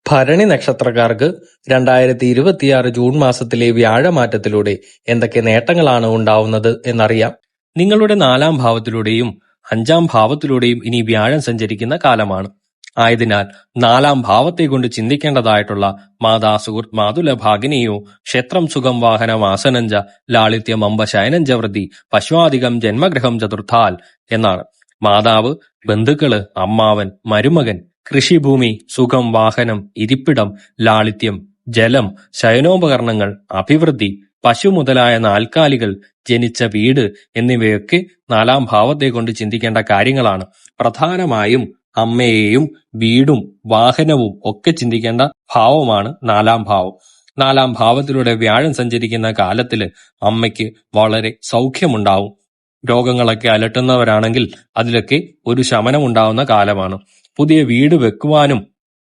ഭരണി നക്ഷത്രക്കാർക്ക് 2026 ജൂൺ മാസത്തിലെ വ്യാഴമാറ്റത്തിലൂടെ എന്തൊക്കെ നേട്ടങ്ങളാണ് ഉണ്ടാവുന്നത് എന്നറിയാം. നിങ്ങളുടെ 4-ാം ഭാവത്തിലൂടെയും 5-ാം ഭാവത്തിലൂടെയും ഇനി വ്യാഴം സഞ്ചരിക്കുന്ന കാലമാണ്. ആയതിനാൽ 4-ാം ഭാവത്തെക്കൊണ്ട് ചിന്തിക്കേണ്ടതായിട്ടുള്ള മാതാ സുഹൃത് മാതുല ഭാഗിനിയോ ക്ഷേത്രം സുഖം വാഹനം ആസനഞ്ച ലാളിത്യം അംബ ശയനഞ്ച വൃത്തി പശ്വാധികം ജന്മഗ്രഹം ചതുർത്ഥാൽ എന്നാണ്. മാതാവ്, ബന്ധുക്കള്, അമ്മാവൻ, മരുമകൻ, കൃഷിഭൂമി, സുഖം, വാഹനം, ഇരിപ്പിടം, ലാളിത്യം, ജലം, ശയനോപകരണങ്ങൾ, അഭിവൃദ്ധി, പശു മുതലായ നാൽക്കാലികൾ, ജനിച്ച വീട് എന്നിവയൊക്കെ 4-ാം ഭാവത്തെ കൊണ്ട് ചിന്തിക്കേണ്ട കാര്യങ്ങളാണ്. പ്രധാനമായും അമ്മയെയും വീടും വാഹനവും ഒക്കെ ചിന്തിക്കേണ്ട ഭാവമാണ് 4-ാം ഭാവം. 4-ാം ഭാവത്തിലൂടെ വ്യാഴം സഞ്ചരിക്കുന്ന കാലത്തില് അമ്മയ്ക്ക് വളരെ സൗഖ്യമുണ്ടാവും. രോഗങ്ങളൊക്കെ അലട്ടുന്നവരാണെങ്കിൽ അതിലൊക്കെ ഒരു ശമനം ഉണ്ടാവുന്ന കാലമാണ്. പുതിയ വീട് വെക്കുവാനും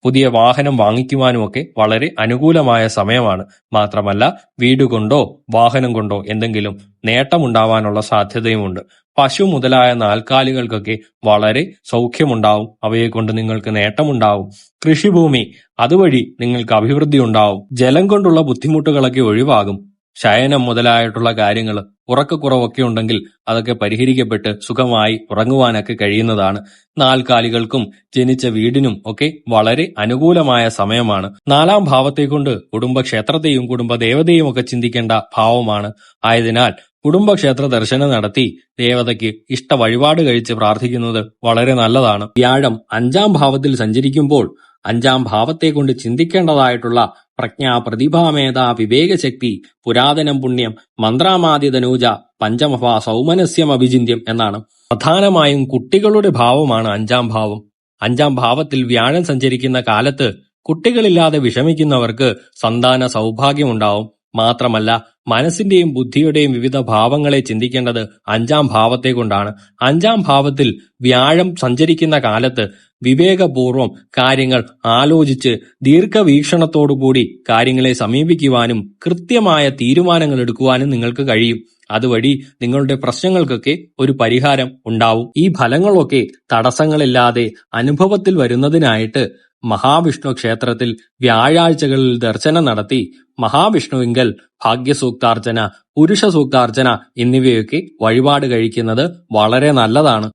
പുതിയ വാഹനം വാങ്ങിക്കുവാനും ഒക്കെ വളരെ അനുകൂലമായ സമയമാണ്. മാത്രമല്ല വീട് കൊണ്ടോ വാഹനം കൊണ്ടോ എന്തെങ്കിലും നേട്ടമുണ്ടാവാനുള്ള സാധ്യതയുമുണ്ട്. പശു മുതലായ നാൽക്കാലികൾക്കൊക്കെ വളരെ സൗഖ്യമുണ്ടാവും. അവയെ കൊണ്ട് നിങ്ങൾക്ക് നേട്ടമുണ്ടാവും. കൃഷിഭൂമി, അതുവഴി നിങ്ങൾക്ക് അഭിവൃദ്ധി ഉണ്ടാവും. ജലം കൊണ്ടുള്ള ബുദ്ധിമുട്ടുകളൊക്കെ ഒഴിവാകും. ശയനം മുതലായിട്ടുള്ള കാര്യങ്ങൾ, ഉറക്കക്കുറവൊക്കെ ഉണ്ടെങ്കിൽ അതൊക്കെ പരിഹരിക്കപ്പെട്ട് സുഖമായി ഉറങ്ങുവാനൊക്കെ കഴിയുന്നതാണ്. നാൽക്കാലികൾക്കും ജനിച്ച വീടിനും ഒക്കെ വളരെ അനുകൂലമായ സമയമാണ്. 4-ാം ഭാവത്തെക്കൊണ്ട് കുടുംബക്ഷേത്രത്തെയും കുടുംബദേവതയും ഒക്കെ ചിന്തിക്കേണ്ട ഭാവമാണ്. ആയതിനാൽ കുടുംബക്ഷേത്ര ദർശനം നടത്തി ദേവതയ്ക്ക് ഇഷ്ട വഴിപാട് കഴിച്ച് പ്രാർത്ഥിക്കുന്നത് വളരെ നല്ലതാണ്. വ്യാഴം 5-ാം ഭാവത്തിൽ സഞ്ചരിക്കുമ്പോൾ 5-ാം ഭാവത്തെ കൊണ്ട് ചിന്തിക്കേണ്ടതായിട്ടുള്ള പ്രജ്ഞ, പ്രതിഭാമേധ, വിവേകശക്തി, പുരാതനം പുണ്യം, മന്ത്രാമാദ്യതനൂജ, പഞ്ചമഭ, സൗമനസ്യം അഭിചിന്യം എന്നാണ്. പ്രധാനമായും കുട്ടികളുടെ ഭാവമാണ് 5-ാം ഭാവം. 5-ാം ഭാവത്തിൽ വ്യാഴം സഞ്ചരിക്കുന്ന കാലത്ത് കുട്ടികളില്ലാതെ വിഷമിക്കുന്നവർക്ക് സന്താന സൗഭാഗ്യമുണ്ടാവും. മാത്രമല്ല മനസ്സിന്റെയും ബുദ്ധിയുടെയും വിവിധ ഭാവങ്ങളെ ചിന്തിക്കേണ്ടത് 5-ാം ഭാവത്തെ കൊണ്ടാണ്. 5-ാം ഭാവത്തിൽ വ്യാഴം സഞ്ചരിക്കുന്ന കാലത്ത് വിവേകപൂർവം കാര്യങ്ങൾ ആലോചിച്ച് ദീർഘവീക്ഷണത്തോടുകൂടി കാര്യങ്ങളെ സമീപിക്കുവാനും കൃത്യമായ തീരുമാനങ്ങൾ എടുക്കുവാനും നിങ്ങൾക്ക് കഴിയും. അതുവഴി നിങ്ങളുടെ പ്രശ്നങ്ങൾക്കൊക്കെ ഒരു പരിഹാരം ഉണ്ടാവും. ഈ ഫലങ്ങളൊക്കെ തടസ്സങ്ങളില്ലാതെ അനുഭവത്തിൽ വരുന്നതിനായിട്ട് മഹാവിഷ്ണു ക്ഷേത്രത്തിൽ വ്യാഴാഴ്ചകളിൽ ദർശനം നടത്തി മഹാവിഷ്ണുവിങ്കൽ ഭാഗ്യസൂക്താർച്ചന, പുരുഷ സൂക്താർച്ചന എന്നിവയൊക്കെ വഴിപാട് കഴിക്കുന്നത് വളരെ നല്ലതാണ്.